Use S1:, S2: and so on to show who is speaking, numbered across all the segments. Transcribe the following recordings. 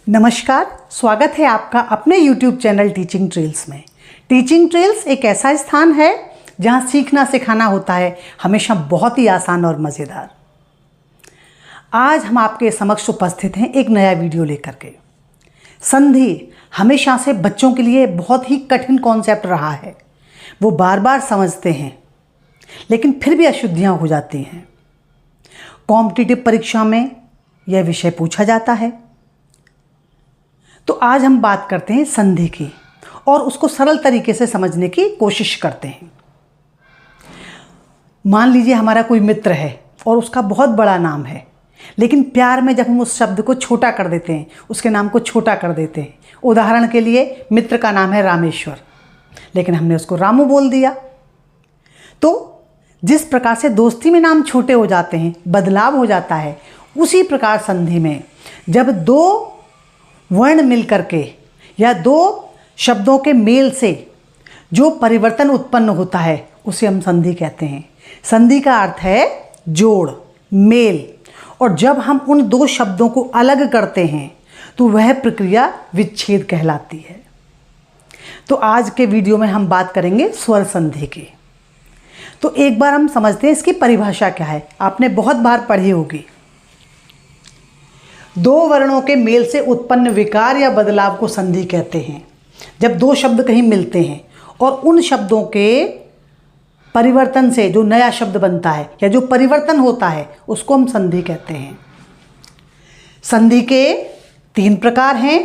S1: नमस्कार, स्वागत है आपका अपने YouTube चैनल टीचिंग ट्रेल्स में। टीचिंग ट्रेल्स एक ऐसा स्थान है जहां सीखना सिखाना होता है हमेशा बहुत ही आसान और मज़ेदार। आज हम आपके समक्ष उपस्थित हैं एक नया वीडियो लेकर के। संधि हमेशा से बच्चों के लिए बहुत ही कठिन कॉन्सेप्ट रहा है। वो बार बार समझते हैं लेकिन फिर भी अशुद्धियाँ हो जाती हैं। कॉम्पिटिटिव परीक्षा में यह विषय पूछा जाता है। तो आज हम बात करते हैं संधि की और उसको सरल तरीके से समझने की कोशिश करते हैं। मान लीजिए हमारा कोई मित्र है और उसका बहुत बड़ा नाम है, लेकिन प्यार में जब हम उस शब्द को छोटा कर देते हैं, उसके नाम को छोटा कर देते हैं। उदाहरण के लिए मित्र का नाम है रामेश्वर, लेकिन हमने उसको रामू बोल दिया। तो जिस प्रकार से दोस्ती में नाम छोटे हो जाते हैं, बदलाव हो जाता है, उसी प्रकार संधि में जब दो वर्ण मिल करके या दो शब्दों के मेल से जो परिवर्तन उत्पन्न होता है उसे हम संधि कहते हैं। संधि का अर्थ है जोड़, मेल। और जब हम उन दो शब्दों को अलग करते हैं तो वह प्रक्रिया विच्छेद कहलाती है। तो आज के वीडियो में हम बात करेंगे स्वर संधि की। तो एक बार हम समझते हैं इसकी परिभाषा क्या है। आपने बहुत बार पढ़ी होगी। दो वर्णों के मेल से उत्पन्न विकार या बदलाव को संधि कहते हैं। जब दो शब्द कहीं मिलते हैं और उन शब्दों के परिवर्तन से जो नया शब्द बनता है या जो परिवर्तन होता है उसको हम संधि कहते हैं। संधि के 3 प्रकार हैं: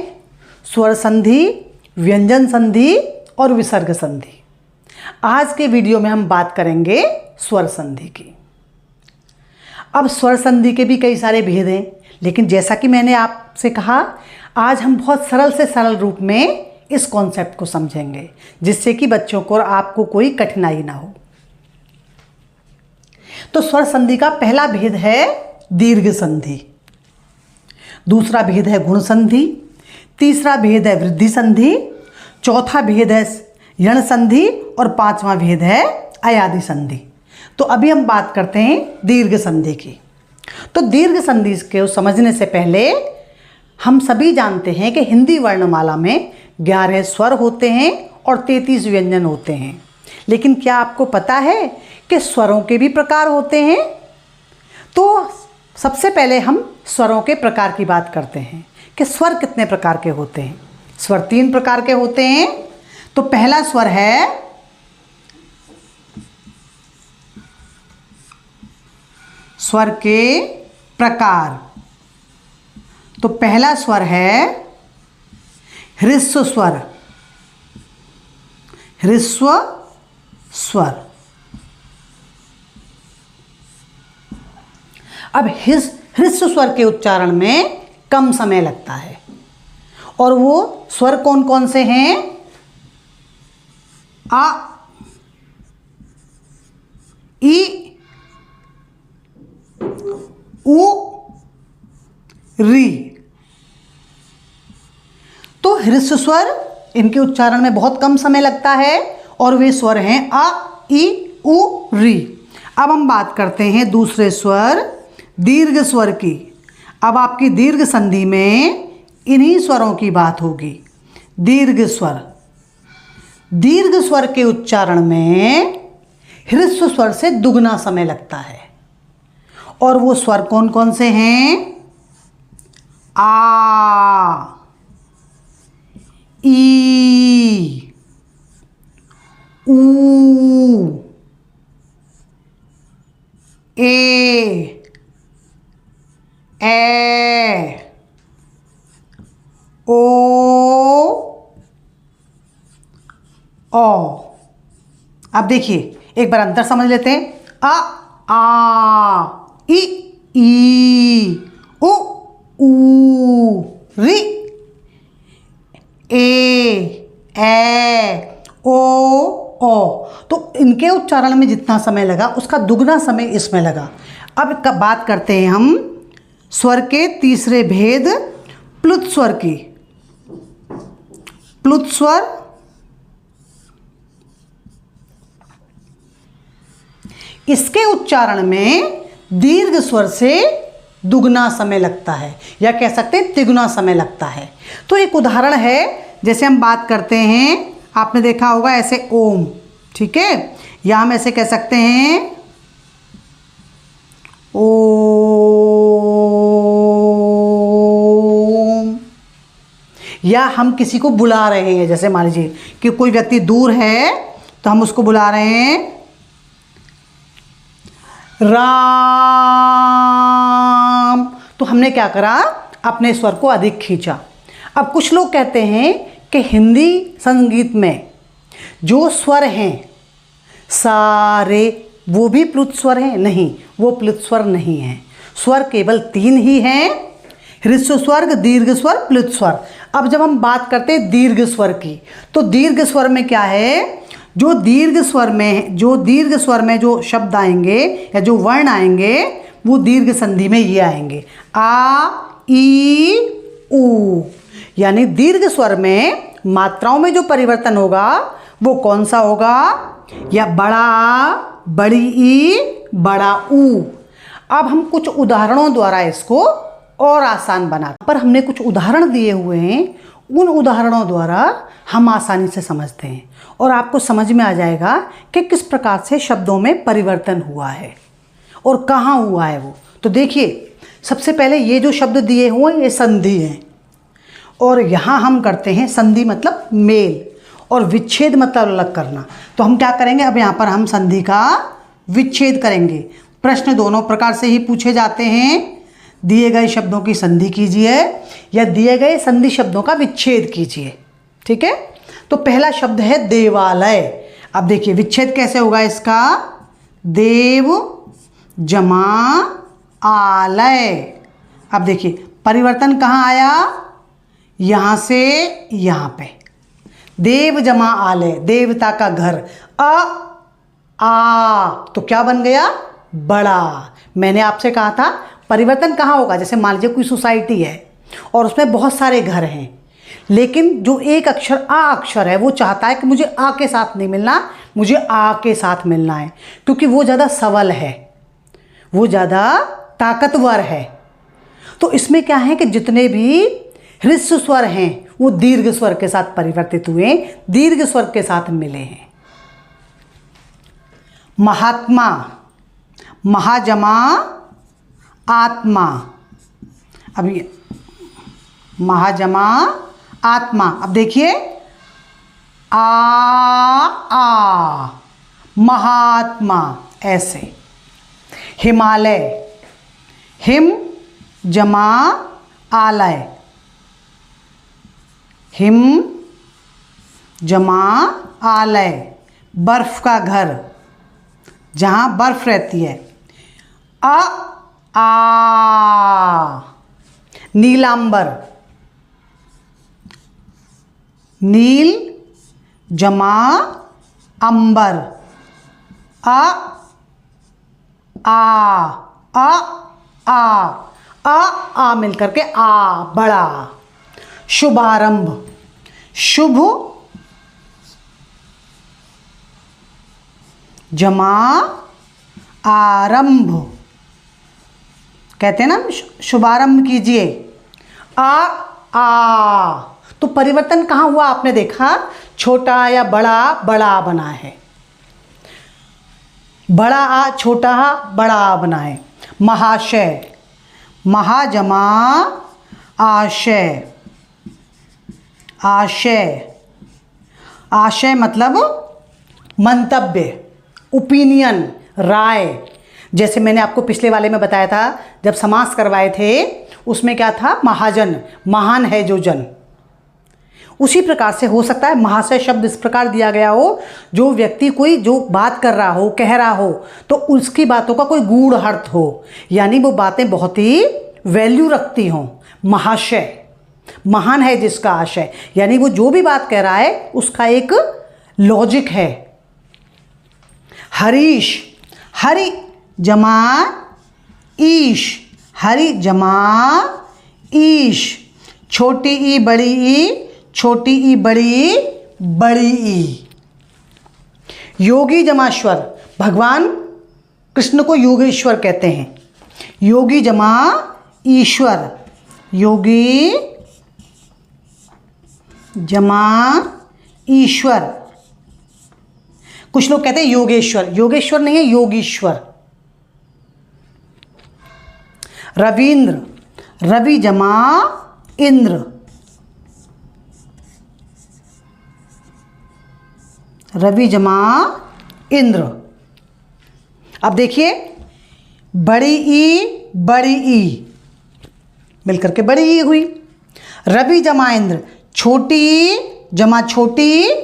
S1: स्वर संधि, व्यंजन संधि और विसर्ग संधि। आज के वीडियो में हम बात करेंगे स्वर संधि की। अब स्वर संधि के भी कई सारे भेद हैं, लेकिन जैसा कि मैंने आपसे कहा, आज हम बहुत सरल से सरल रूप में इस कॉन्सेप्ट को समझेंगे, जिससे कि बच्चों को और आपको कोई कठिनाई ना हो। तो स्वर संधि का पहला भेद है दीर्घ संधि, दूसरा भेद है गुण संधि, तीसरा भेद है वृद्धि संधि, चौथा भेद है यण संधि और 5वां भेद है अयादि संधि। तो अभी हम बात करते हैं दीर्घ संधि की। तो दीर्घ संधि को समझने से पहले हम सभी जानते हैं कि हिंदी वर्णमाला में 11 स्वर होते हैं और 33 व्यंजन होते हैं। लेकिन क्या आपको पता है कि स्वरों के भी प्रकार होते हैं? तो सबसे पहले हम स्वरों के प्रकार की बात करते हैं कि स्वर कितने प्रकार के होते हैं। स्वर 3 प्रकार के होते हैं। तो पहला स्वर है स्वर के प्रकार। तो पहला स्वर है ह्रस्व स्वर। ह्रस्व स्वर। अब ह्रस्व स्वर के उच्चारण में कम समय लगता है। और वो स्वर कौन कौन से हैं? आ, ई, उ, री। तो ह्रस्व स्वर, इनके उच्चारण में बहुत कम समय लगता है और वे स्वर हैं आ, ई, उ, री। अब हम बात करते हैं दूसरे स्वर दीर्घ स्वर की। अब आपकी दीर्घ संधि में इन्हीं स्वरों की बात होगी। दीर्घ स्वर। दीर्घ स्वर के उच्चारण में ह्रस्व स्वर से दुगना समय लगता है। और वो स्वर कौन कौन से हैं? आ, ई, ऊ, ए, ओ, ओ। अब देखिए, एक बार अंतर समझ लेते हैं। आ, ई, उ, री, ओ। तो इनके उच्चारण में जितना समय लगा उसका दुगना समय इसमें लगा। अब बात करते हैं हम स्वर के तीसरे भेद प्लुत स्वर की। प्लुत स्वर इसके उच्चारण में दीर्घ स्वर से दुगना समय लगता है, या कह सकते हैं तिगुना समय लगता है। तो एक उदाहरण है, जैसे हम बात करते हैं, आपने देखा होगा ऐसे ओम, ठीक है, या हम ऐसे कह सकते हैं ओम, या हम किसी को बुला रहे हैं, जैसे मान लीजिए कि कोई व्यक्ति दूर है तो हम उसको बुला रहे हैं राम, तो हमने क्या करा, अपने स्वर को अधिक खींचा। अब कुछ लोग कहते हैं कि हिंदी संगीत में जो स्वर हैं सारे, वो भी प्लुत स्वर हैं। नहीं, वो प्लुत स्वर नहीं हैं। स्वर केवल 3 ही हैं, ह्रस्व स्वर्ग, दीर्घ स्वर, प्लुत स्वर। अब जब हम बात करते हैं दीर्घ स्वर की, तो दीर्घ स्वर में क्या है, जो दीर्घ स्वर में जो शब्द आएंगे या जो वर्ण आएंगे वो दीर्घ संधि में ये आएंगे, आ, ई, उ। यानी दीर्घ स्वर में मात्राओं में जो परिवर्तन होगा वो कौन सा होगा, या बड़ा आ, बड़ी ई, बड़ा ऊ। अब हम कुछ उदाहरणों द्वारा इसको और आसान बना, पर हमने कुछ उदाहरण दिए हुए हैं, उन उदाहरणों द्वारा हम आसानी से समझते हैं और आपको समझ में आ जाएगा कि किस प्रकार से शब्दों में परिवर्तन हुआ है और कहाँ हुआ है वो। तो देखिए, सबसे पहले ये जो शब्द दिए हुए हैं ये संधि हैं, और यहाँ हम करते हैं संधि मतलब मेल, और विच्छेद मतलब अलग करना। तो हम क्या करेंगे, अब यहाँ पर हम संधि का विच्छेद करेंगे। प्रश्न दोनों प्रकार से ही पूछे जाते हैं, दिए गए शब्दों की संधि कीजिए या दिए गए संधि शब्दों का विच्छेद कीजिए, ठीक है। तो पहला शब्द है देवालय। अब देखिए विच्छेद कैसे होगा इसका, देव जमा आलय। अब देखिए परिवर्तन कहाँ आया, यहाँ से यहाँ पे, देव जमा आलय, देवता का घर, तो क्या बन गया, बड़ा। मैंने आपसे कहा था परिवर्तन कहाँ होगा, जैसे मान लीजिए कोई सोसाइटी है और उसमें बहुत सारे घर हैं, लेकिन जो एक अक्षर आ अक्षर है वो चाहता है कि मुझे आ के साथ नहीं मिलना, मुझे आ के साथ मिलना है, क्योंकि वो ज़्यादा सबल है, वो ज़्यादा ताकतवर है। तो इसमें क्या है कि जितने भी ह्रस्व स्वर हैं वो दीर्घ स्वर के साथ परिवर्तित हुए, दीर्घ स्वर के साथ मिले हैं। महात्मा, महाजमा आत्मा। अब ये महाजमा आत्मा। अब देखिए आ महात्मा, ऐसे। हिमालय, हिम जमा आलय, हिम जमा आलय। बर्फ का घर, जहाँ बर्फ रहती है, आ नीलांबर, नील जमा अंबर, आ मिलकर के आ, बड़ा। शुभारंभ, शुभ जमा आरंभ, कहते हैं ना शुभारंभ कीजिए, आ। तो परिवर्तन कहाँ हुआ आपने देखा, छोटा या बड़ा, बड़ा बना है, बड़ा आ छोटा आ बड़ा आ बना है। महाशय, महाजमा आशय, आशय, आशय मतलब मंतव्य, ओपिनियन, राय। जैसे मैंने आपको पिछले वाले में बताया था जब समास करवाए थे, उसमें क्या था, महाजन, महान है जो जन। उसी प्रकार से हो सकता है महाशय शब्द इस प्रकार दिया गया हो, जो व्यक्ति कोई जो बात कर रहा हो, कह रहा हो, तो उसकी बातों का कोई गूढ़ अर्थ हो, यानी वो बातें बहुत ही वैल्यू रखती हों। महाशय, महान है जिसका आशय, यानी वो जो भी बात कह रहा है उसका एक लॉजिक है। हरीश, हरि जमा ईश, हरि जमा ईश। छोटी ई बड़ी ई, छोटी ई बड़ी, बड़ी ई। योगी जमाश्वर, भगवान कृष्ण को योगेश्वर कहते हैं, योगी जमा ईश्वर, योगी जमा ईश्वर। कुछ लोग कहते हैं योगेश्वर, योगेश्वर नहीं है, योगीश्वर। रवींद्र, रवि जमा इंद्र, रवि जमा इंद्र। अब देखिए, बड़ी ई मिलकर के बड़ी ई हुई। रवि जमा इंद्र, छोटी ई जमा छोटी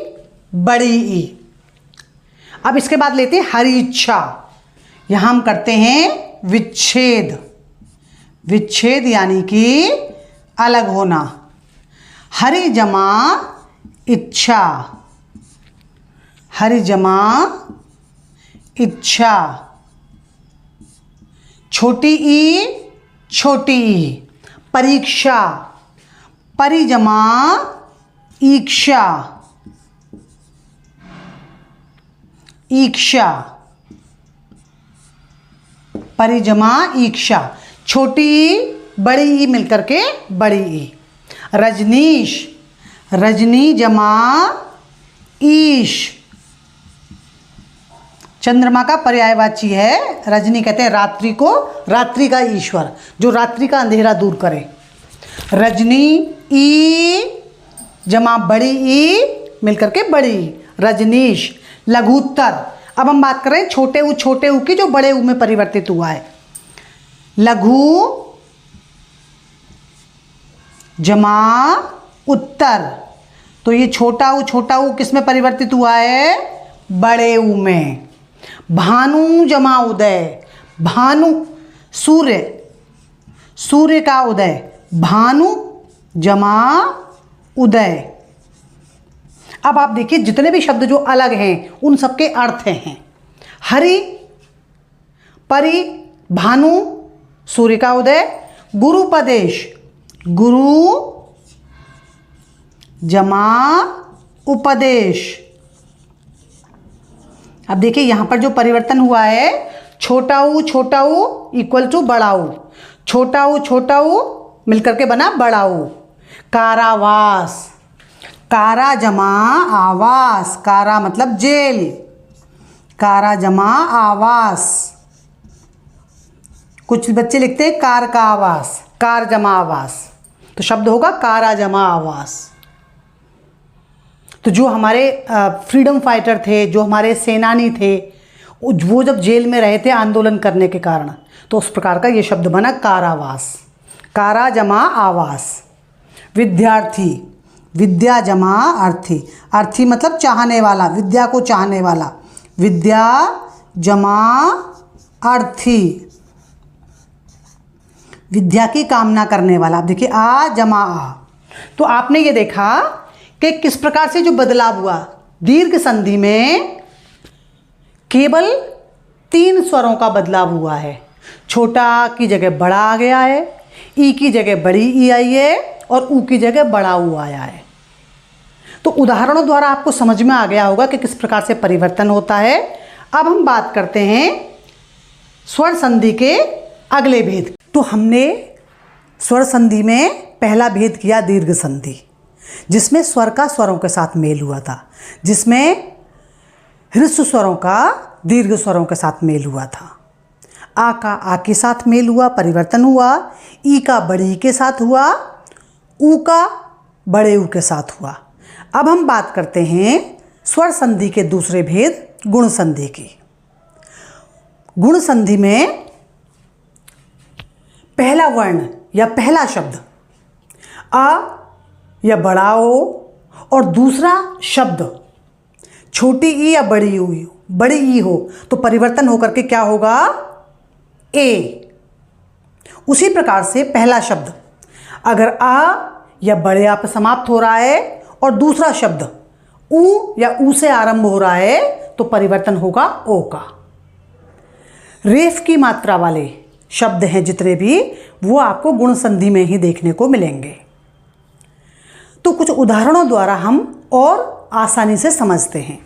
S1: बड़ी ई। अब इसके बाद लेते हैं हरी इच्छा। यहां हम करते हैं विच्छेद, विच्छेद यानी कि अलग होना। हरि जमा इच्छा, हरि जमा इच्छा। छोटी ई छोटी ई। परीक्षा, परि जमा ईक्षा, ईक्षा, परि जमा ईक्षा। छोटी ई बड़ी ई मिलकर के बड़ी ई। रजनीश, रजनी जमा ईश। चंद्रमा का पर्यायवाची है रजनी, कहते हैं रात्रि को, रात्रि का ईश्वर, जो रात्रि का अंधेरा दूर करे। रजनी ई जमा बड़ी ई मिलकर के बड़ी ई। रजनीश। लघुत्तर, अब हम बात करें छोटे ऊ की, जो बड़े ऊ में परिवर्तित हुआ है। लघु जमा उत्तर, तो ये छोटा ऊ किस में परिवर्तित हुआ है? बड़े ऊ में। भानु जमा उदय, भानु सूर्य, सूर्य का उदय, भानु जमा उदय। अब आप देखिए, जितने भी शब्द जो अलग हैं उन सबके अर्थ हैं। हरि, परि, भानु, सूर्य का उदय। गुरुपदेश, गुरु जमा उपदेश। अब देखिए यहां पर जो परिवर्तन हुआ है, छोटा ऊ इक्वल टू बड़ा ऊ, छोटा ऊ मिलकर के बना बड़ा ऊ। कारावास, कारा जमा आवास, कारा मतलब जेल, कारा जमा आवास। कुछ बच्चे लिखते हैं कार का आवास, कार जमा आवास, तो शब्द होगा कारा जमा आवास। तो जो हमारे फ्रीडम फाइटर थे, जो हमारे सेनानी थे, वो जब जेल में रहे थे आंदोलन करने के कारण, तो उस प्रकार का ये शब्द बना कारावास, कारा जमा आवास। विद्यार्थी, विद्या जमा अर्थी, अर्थी मतलब चाहने वाला, विद्या को चाहने वाला, विद्या जमा अर्थी, विद्या की कामना करने वाला। अब देखिए आ जमा आ, तो आपने ये देखा कि किस प्रकार से जो बदलाव हुआ। दीर्घ संधि में केवल 3 स्वरों का बदलाव हुआ है। छोटा की जगह बड़ा आ गया है, ई की जगह बड़ी ई आई है, और ऊ की जगह बड़ा ऊ आया है। तो उदाहरणों द्वारा आपको समझ में आ गया होगा कि किस प्रकार से परिवर्तन होता है। अब हम बात करते हैं स्वर संधि के अगले भेद। तो हमने स्वर संधि में पहला भेद किया दीर्घ संधि, जिसमें स्वर का स्वरों के साथ मेल हुआ था, जिसमें ह्रस्व स्वरों का दीर्घ स्वरों के साथ मेल हुआ था। आ का आ के साथ मेल हुआ, परिवर्तन हुआ। ई का बड़ी के साथ हुआ, ऊ का बड़े ऊ के साथ हुआ। अब हम बात करते हैं स्वर संधि के दूसरे भेद, गुण संधि की। गुण संधि में पहला वर्ण या पहला शब्द आ या बड़ा हो, और दूसरा शब्द छोटी ई या बड़ी ई हो, तो परिवर्तन होकर के क्या होगा? ए। उसी प्रकार से पहला शब्द अगर आ या बड़े आ पर समाप्त हो रहा है और दूसरा शब्द ऊ या ऊ से आरंभ हो रहा है, तो परिवर्तन होगा ओ का। रेफ की मात्रा वाले शब्द हैं जितने भी, वो आपको गुण संधि में ही देखने को मिलेंगे। तो कुछ उदाहरणों द्वारा हम और आसानी से समझते हैं।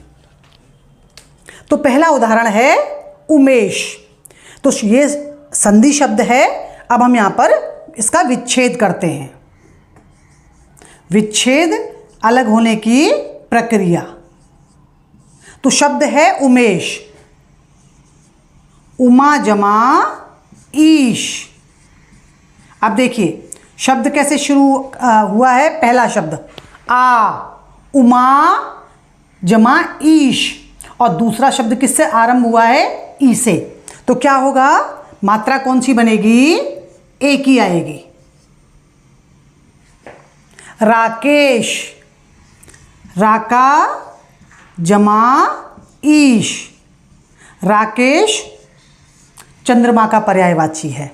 S1: तो पहला उदाहरण है उमेश। तो ये संधि शब्द है। अब हम यहाँ पर इसका विच्छेद करते हैं। विच्छेद, अलग होने की प्रक्रिया। तो शब्द है उमेश। उमा जमा ईश। अब देखिए शब्द कैसे शुरू हुआ है। पहला शब्द आ, उमा जमा ईश, और दूसरा शब्द किससे आरंभ हुआ है? ई से। तो क्या होगा? मात्रा कौन सी बनेगी? एक ही आएगी। राकेश, राका जमा ईश। राकेश चंद्रमा का पर्यायवाची है।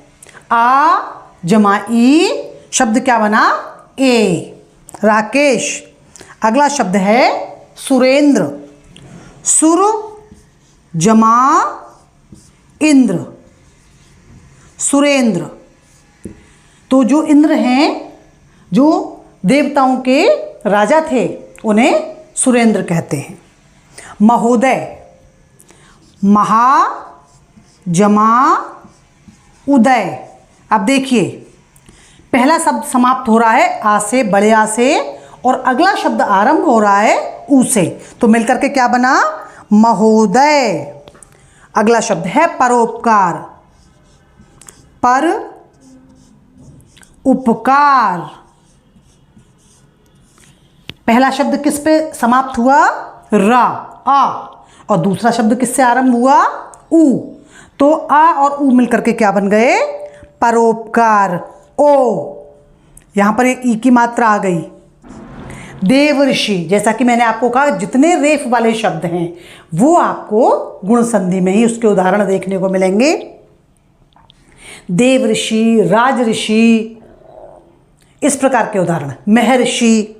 S1: आ जमा ई, शब्द क्या बना? ए, राकेश। अगला शब्द है सुरेंद्र। सुर जमा इंद्र, सुरेंद्र। तो जो इंद्र हैं, जो देवताओं के राजा थे, उन्हें सुरेंद्र कहते हैं। महोदय, महा जमा उदय। अब देखिए पहला शब्द समाप्त हो रहा है आ से, बड़े आ से, और अगला शब्द आरंभ हो रहा है ऊ से। तो मिलकर के क्या बना? महोदय। अगला शब्द है परोपकार। पर उपकार। पहला शब्द किस पे समाप्त हुआ? रा, आ, और दूसरा शब्द किससे आरंभ हुआ? ऊ। तो आ और ऊ मिलकर के क्या बन गए? परोपकार। ओ, यहां पर एक ई की मात्रा आ गई। देव ऋषि, जैसा कि मैंने आपको कहा जितने रेफ वाले शब्द हैं वो आपको गुण संधि में ही उसके उदाहरण देखने को मिलेंगे। देव ऋषि, राज ऋषि, इस प्रकार के उदाहरण। महर्षि,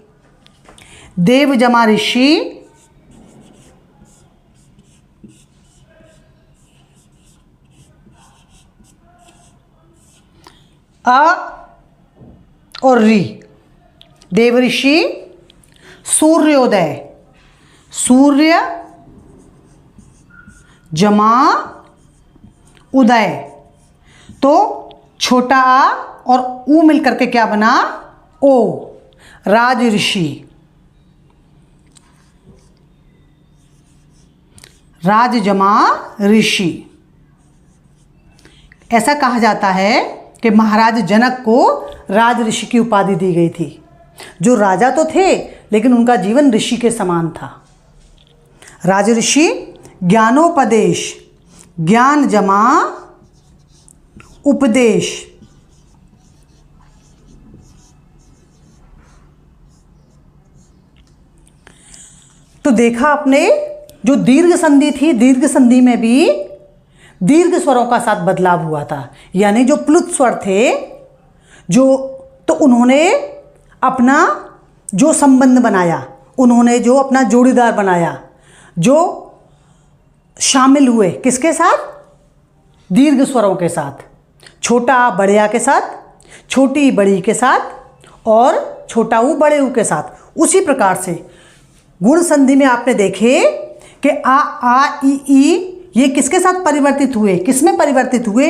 S1: देव जमा ऋषि, अ और री। देव ऋषि, सूर्योदय, सूर्य जमा उदय। तो छोटा आ और ऊ मिलकर के क्या बना? ओ, राज ऋषि। राज जमा ऋषि। ऐसा कहा जाता है कि महाराज जनक को राज ऋषि की उपाधि दी गई थी। जो राजा तो थे लेकिन उनका जीवन ऋषि के समान था। राज ऋषि, ज्ञानोपदेश, ज्ञान जमा उपदेश। तो देखा आपने, जो दीर्घ संधि थी, दीर्घ संधि में भी दीर्घ स्वरों का साथ बदलाव हुआ था। यानी जो प्लुत स्वर थे, तो उन्होंने अपना जो संबंध बनाया, उन्होंने जो अपना जोड़ीदार बनाया, जो शामिल हुए किसके साथ? दीर्घ स्वरों के साथ। छोटा आ बड़े आ के साथ, छोटी बड़ी के साथ, और छोटा ऊ बड़े ऊ के साथ। उसी प्रकार से गुण संधि में आपने देखे कि आ ई ये किसके साथ परिवर्तित हुए? किस में परिवर्तित हुए?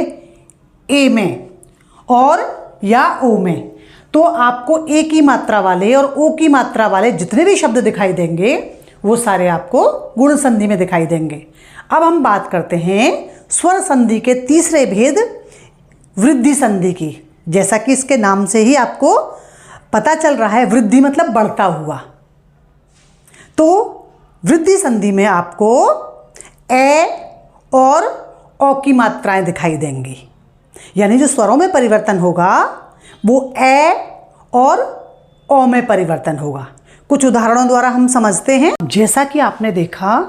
S1: ए में और या ओ में। तो आपको ए की मात्रा वाले और ओ की मात्रा वाले जितने भी शब्द दिखाई देंगे वो सारे आपको गुण संधि में दिखाई देंगे। अब हम बात करते हैं स्वर संधि के तीसरे भेद, वृद्धि संधि की। जैसा कि इसके नाम से ही आपको पता चल रहा है, वृद्धि मतलब बढ़ता हुआ। तो वृद्धि संधि में आपको ए और ओ की मात्राएं दिखाई देंगी। यानी जो स्वरों में परिवर्तन होगा वो ए और ओ में परिवर्तन होगा। कुछ उदाहरणों द्वारा हम समझते हैं। जैसा कि आपने देखा,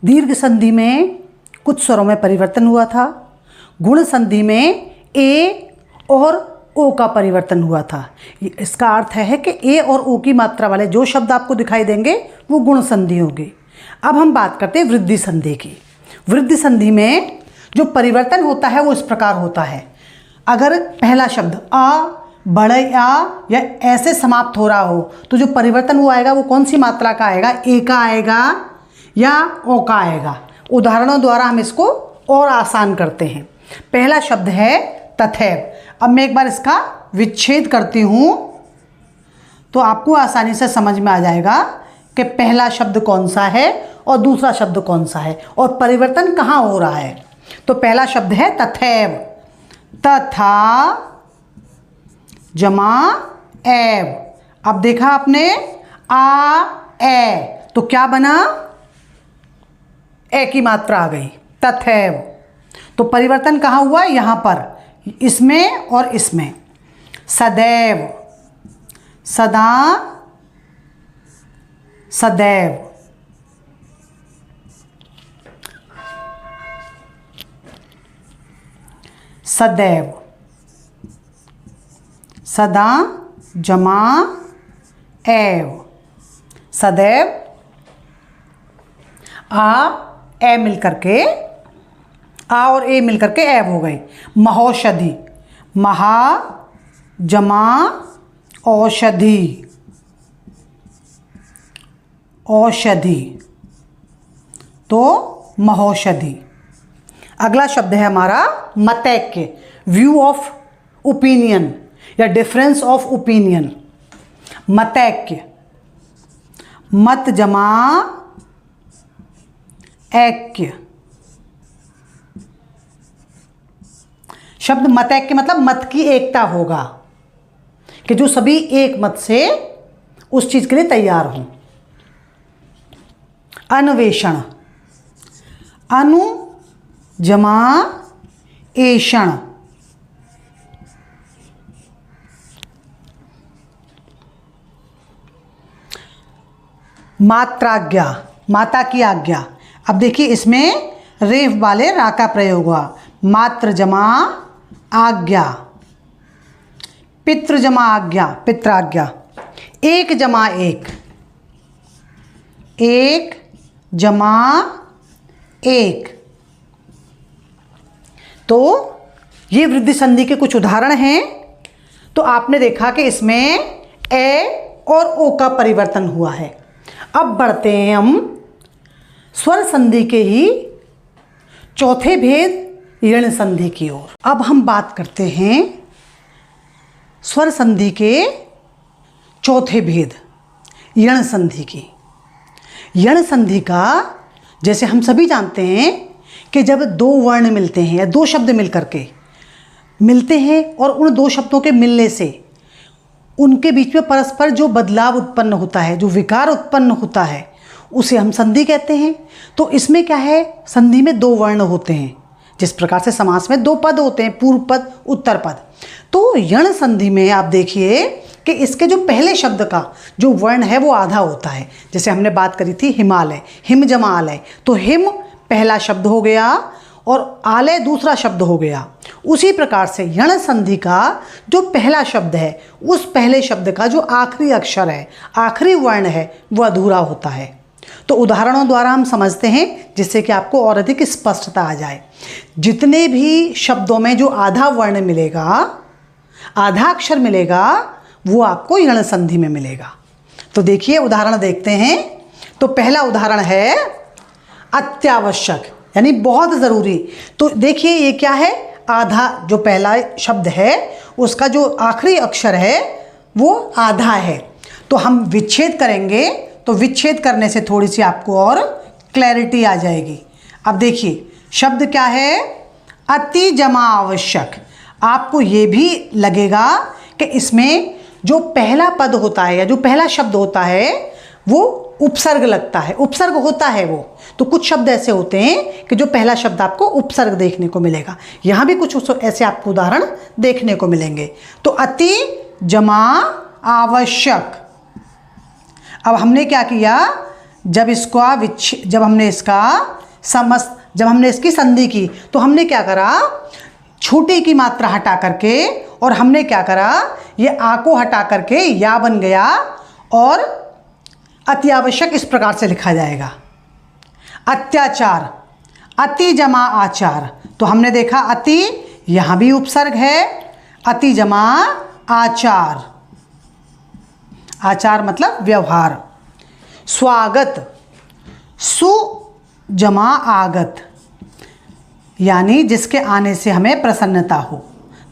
S1: दीर्घ संधि में कुछ स्वरों में परिवर्तन हुआ था। गुण संधि में ए और ओ का परिवर्तन हुआ था। इसका अर्थ है कि ए और ओ की मात्रा वाले जो शब्द आपको दिखाई देंगे वो गुण संधि होंगे। अब हम बात करते हैं वृद्धि संधि की। वृद्धि संधि में जो परिवर्तन होता है वो इस प्रकार होता है। अगर पहला शब्द आ, बड़े आ या ऐसे समाप्त हो रहा हो तो जो परिवर्तन वो आएगा वो कौन सी मात्रा का आएगा? ए का आएगा या ओ का आएगा। उदाहरणों द्वारा हम इसको और आसान करते हैं। पहला शब्द है तथैव। अब मैं एक बार इसका विच्छेद करती हूँ तो आपको आसानी से समझ में आ जाएगा कि पहला शब्द कौन सा है और दूसरा शब्द कौन सा है और परिवर्तन कहाँ हो रहा है। तो पहला शब्द है तथैव, तथा जमा एव। अब देखा आपने आ ए, तो क्या बना, ए की मात्रा आ गई, तथैव। तो परिवर्तन कहाँ हुआ, यहाँ पर, इसमें और इसमें। सदैव, सदा सदैव, सदैव, सदा जमा एव, सदैव। आ ए मिलकर के, आ और ए मिलकर के एव हो गई। महौषधि, महा जमा औषधि, औषधि, तो महौषधि। अगला शब्द है हमारा मतैक्य, व्यू ऑफ ओपिनियन या डिफरेंस ऑफ ओपिनियन। मतैक्य, मत जमा ऐक्य। शब्द मतैक्य मतलब मत की एकता होगा, कि जो सभी एक मत से उस चीज के लिए तैयार हों। अन्वेषण, अनु जमा एषण, मात्राज्ञा, माता की आज्ञा। अब देखिए इसमें रेफ वाले रा का प्रयोग हुआ। मात्र जमा आज्ञा, पितृ जमा आज्ञा, पित्राज्ञा। एक जमा एक, एक जमा एक। तो ये वृद्धि संधि के कुछ उदाहरण हैं। तो आपने देखा कि इसमें ए और ओ का परिवर्तन हुआ है। अब बढ़ते हैं हम स्वर संधि के ही चौथे भेद यण संधि की ओर। अब हम बात करते हैं स्वर संधि के चौथे भेद यण संधि की। यण संधि का, जैसे हम सभी जानते हैं कि जब दो वर्ण मिलते हैं या दो शब्द मिलकर के मिलते हैं और उन दो शब्दों के मिलने से उनके बीच में परस्पर जो बदलाव उत्पन्न होता है, जो विकार उत्पन्न होता है, उसे हम संधि कहते हैं। तो इसमें क्या है, संधि में दो वर्ण होते हैं, जिस प्रकार से समास में दो पद होते हैं, पूर्व पद उत्तर पद। तो यण संधि में आप देखिए कि इसके जो पहले शब्द का जो वर्ण है वो आधा होता है। जैसे हमने बात करी थी हिमालय, हिम जमा आलय, तो हिम पहला शब्द हो गया और आलय दूसरा शब्द हो गया। उसी प्रकार से यण संधि का जो पहला शब्द है, उस पहले शब्द का जो आखिरी अक्षर है, आखिरी वर्ण है, वह अधूरा होता है। तो उदाहरणों द्वारा हम समझते हैं, जिससे कि आपको और अधिक स्पष्टता आ जाए। जितने भी शब्दों में जो आधा वर्ण मिलेगा, आधा अक्षर मिलेगा, वो आपको यण संधि में मिलेगा। तो देखिए उदाहरण देखते हैं। तो पहला उदाहरण है अत्यावश्यक, यानी बहुत ज़रूरी। तो देखिए ये क्या है, आधा, जो पहला शब्द है उसका जो आखिरी अक्षर है वो आधा है। तो हम विच्छेद करेंगे, तो विच्छेद करने से थोड़ी सी आपको और क्लैरिटी आ जाएगी। अब देखिए शब्द क्या है, अति जमा आवश्यक। आपको ये भी लगेगा कि इसमें जो पहला पद होता है या जो पहला शब्द होता है वो उपसर्ग लगता है, उपसर्ग होता है वो। तो कुछ शब्द ऐसे होते हैं कि जो पहला शब्द आपको उपसर्ग देखने को मिलेगा। यहाँ भी कुछ ऐसे आपको उदाहरण देखने को मिलेंगे। तो अति जमा आवश्यक। अब हमने क्या किया, जब हमने इसकी संधि की, तो हमने क्या करा, छोटे की मात्रा हटा करके, और हमने क्या करा, ये आ को हटा करके या बन गया, और अति आवश्यक इस प्रकार से लिखा जाएगा। अत्याचार, अति जमा आचार। तो हमने देखा अति, यहाँ भी उपसर्ग है, अति जमा आचार, आचार मतलब व्यवहार। स्वागत, सु जमा आगत, यानी जिसके आने से हमें प्रसन्नता हो।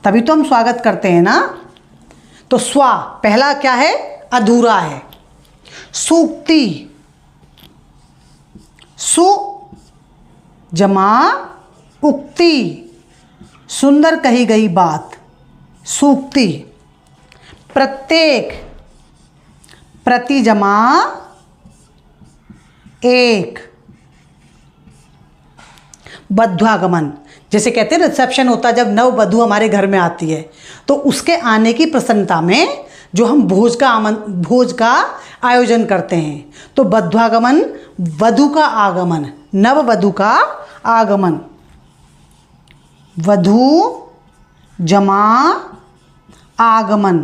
S1: तभी तो हम स्वागत करते हैं ना। तो स्वा पहला क्या है? अधूरा है। सूक्ति, सु जमा उक्ति, सुंदर कही गई बात, सूक्ति। प्रत्येक, प्रति जमा एक। बध्वागमन, जैसे कहते हैं रिसेप्शन होता है जब नव वधू हमारे घर में आती है, तो उसके आने की प्रसन्नता में जो हम भोज का आयोजन करते हैं। तो बध्वागमन, वधु का आगमन, नव वधु का आगमन। वधु जमा आगमन।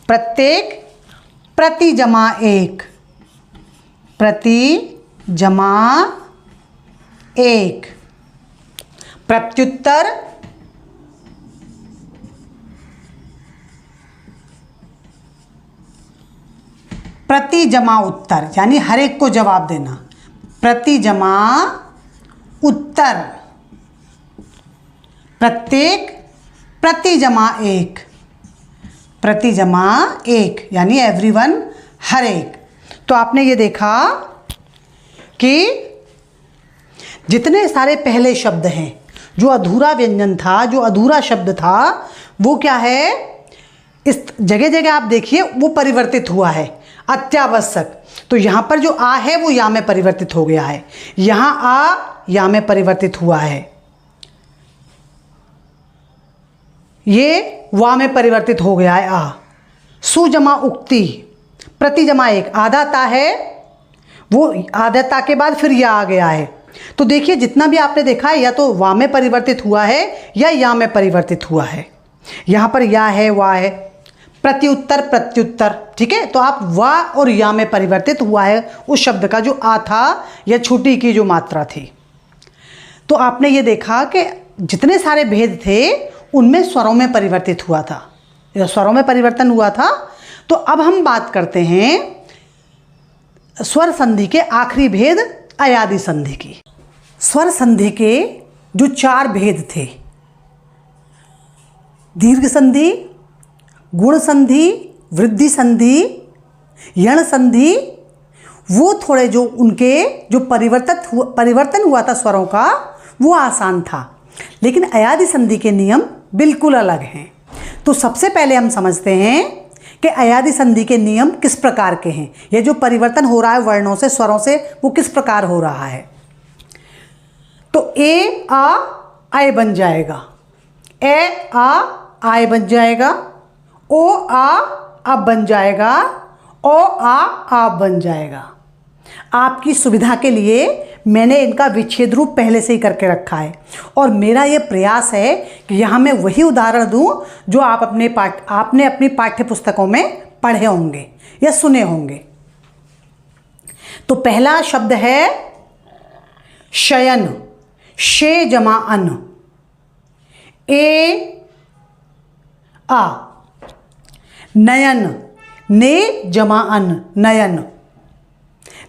S1: प्रत्येक, प्रति जमा एक, प्रति जमा एक। प्रत्युत्तर, प्रति जमा उत्तर, यानी हर एक को जवाब देना। प्रति जमा उत्तर। प्रत्येक, प्रति जमा एक, प्रति जमा एक, यानी एवरीवन, हर एक। तो आपने ये देखा कि जितने सारे पहले शब्द हैं, जो अधूरा व्यंजन था, जो अधूरा शब्द था, वो क्या है? इस जगह जगह आप देखिए वो परिवर्तित हुआ है। अत्यावश्यक, तो यहाँ पर जो आ है वो या में परिवर्तित हो गया है, यहाँ आ या में परिवर्तित हुआ है, ये वा में परिवर्तित हो गया है आ। सुजमा उक्ति, प्रति जमा एक, आधाता है, वो आधाता के बाद फिर या आ गया है। तो देखिए जितना भी आपने देखा है या तो वा में परिवर्तित हुआ है या में परिवर्तित हुआ है। यहाँ पर या है, वा है। प्रत्युत्तर, प्रत्युत्तर, ठीक है। तो आप वा और या में परिवर्तित हुआ है उस शब्द का जो आ था या छुट्टी की जो मात्रा थी। तो आपने ये देखा कि जितने सारे भेद थे उनमें स्वरों में परिवर्तित हुआ था, स्वरों में परिवर्तन हुआ था। तो अब हम बात करते हैं स्वर संधि के आखिरी भेद अयादि संधि की। स्वर संधि के जो 4 भेद थे, दीर्घ संधि, गुण संधि, वृद्धि संधि, यण संधि, वो थोड़े जो उनके जो परिवर्तन हुआ था स्वरों का, वो आसान था। लेकिन अयादि संधि के नियम बिल्कुल अलग हैं। तो सबसे पहले हम समझते हैं कि अयादि संधि के नियम किस प्रकार के हैं। ये जो परिवर्तन हो रहा है वर्णों से, स्वरों से, वो किस प्रकार हो रहा है। तो ए आ आय बन जाएगा, ए आ आय बन जाएगा, ओ आ अब बन जाएगा, ओ आ आप बन जाएगा। आपकी सुविधा के लिए मैंने इनका विच्छेद रूप पहले से ही करके रखा है और मेरा ये प्रयास है कि यहाँ मैं वही उदाहरण दूँ जो आपने अपनी पाठ्य पुस्तकों में पढ़े होंगे या सुने होंगे। तो पहला शब्द है शयन, शे जमा अन, ए आ। नयन, ने जमा अन, नयन।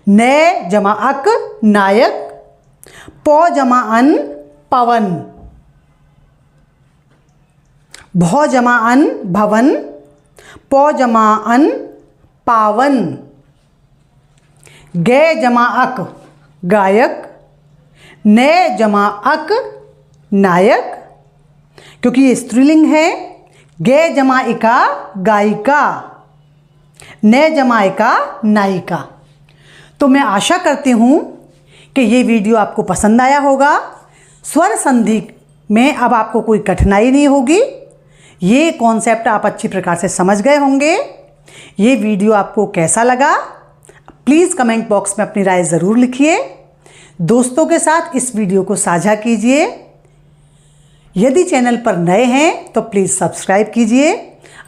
S1: ने जमा अक, नायक। पौ जमा अन, पवन। भौ जमा अन, भवन। पौ जमा अन, पावन। गे जमा अक, गायक। ने जमा अक, नायक, क्योंकि ये स्त्रीलिंग है। गे जमा इका, गायिका। ने जमा इका, नायिका। तो मैं आशा करती हूँ कि ये वीडियो आपको पसंद आया होगा। स्वर संधि में अब आपको कोई कठिनाई नहीं होगी। ये कॉन्सेप्ट आप अच्छी प्रकार से समझ गए होंगे। ये वीडियो आपको कैसा लगा प्लीज़ कमेंट बॉक्स में अपनी राय ज़रूर लिखिए। दोस्तों के साथ इस वीडियो को साझा कीजिए। यदि चैनल पर नए हैं तो प्लीज़ सब्सक्राइब कीजिए।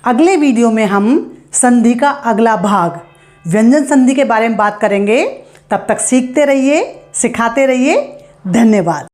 S1: अगले वीडियो में हम संधि का अगला भाग व्यंजन संधि के बारे में बात करेंगे। तब तक सीखते रहिए, सिखाते रहिए। धन्यवाद।